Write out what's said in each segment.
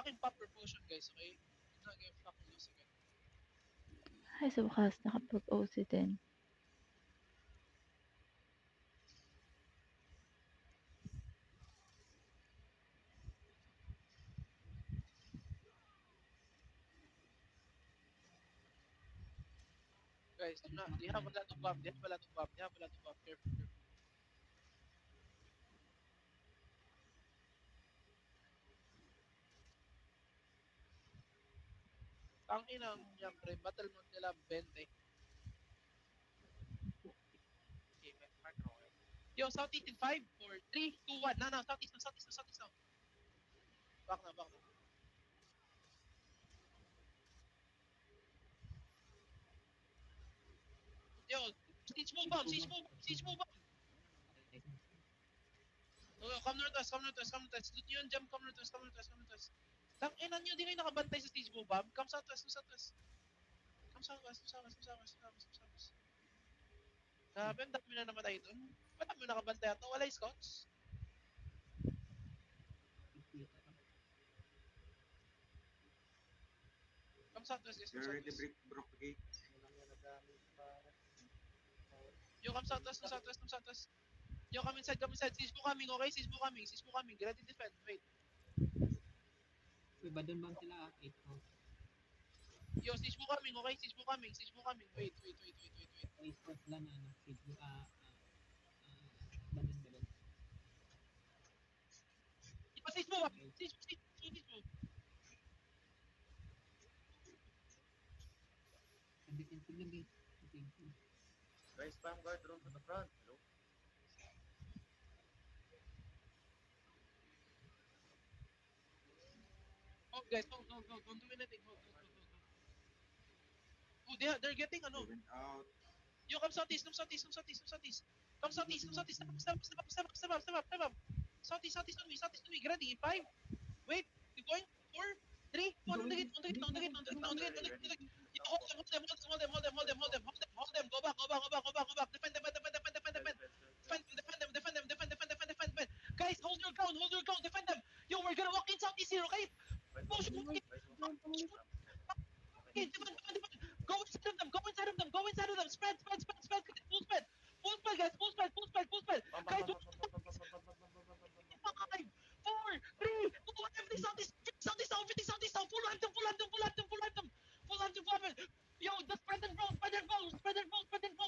fucking pop your potion, guys, okay? I'm not gonna fucking lose again. Ay, sa wakas, nakapag-OC din. Guys, they have a lot of buff. They have a lot of buff. They have a lot of buff. Careful, careful. Tangin ang yung pre, battle mode nila 20. Okay, mark na okay. Yo, southeast in 5, 4, 3, 2, 1. No, no, southeast, no, southeast, no, southeast, no. Back na, back na. Yo, siege move bomb, siege move bomb, siege move bomb. Oh, come northwest, come northwest, come northwest. Loot nyo yung jump, come northwest, come northwest, come northwest. Tangina nyo, di kayo nakabantay sa siege move bomb. Come southwest, come southwest. Come southwest, come southwest, come southwest, come southwest, come southwest. Grabe, ang dami na namatay dun. Ba't dami nakabantay ato? Wala yung scouts? Come southwest, guys, come southwest. Broke gate. Yo, come southwest, come southwest, come southwest. Yo, come inside, come inside. Siege mo coming, okay? Siege mo coming, siege mo coming. Get ready to defend. Wait. Uy, ba doon bang sila? 8 house. Yo, siege mo coming, okay? Siege mo coming, siege mo coming. Wait. Ay, score sila na ano. Siege, ba doon. Yo, siege mo, siege mo. Ang defensive lang gate. Defensive. Guys, spam guard drone to the front. Hello? Oh, guys, go. Don't do anything. Go. Oh, they're getting ano. They went out. Yo, come southeast. Come southeast. Step up. Southeast on me. Get ready. 5. Wait. Keep going. 4, 3, 1. On the gate. Yo, hold them. Go back. Defend. Guys, hold your ground. Defend them. Yo, we're gonna walk in southeast here, okay? Motion. Okay, defend. Go inside of them. Spread. Full spread, guys. Full spread. Guys, 5, 4, 3, 2, 1. Everything southeast now. Full item. Yo, the spread and roll.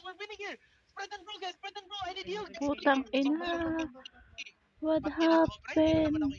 We're winning here. Spread and roll, guys. I need heal. Putang ina. What happened?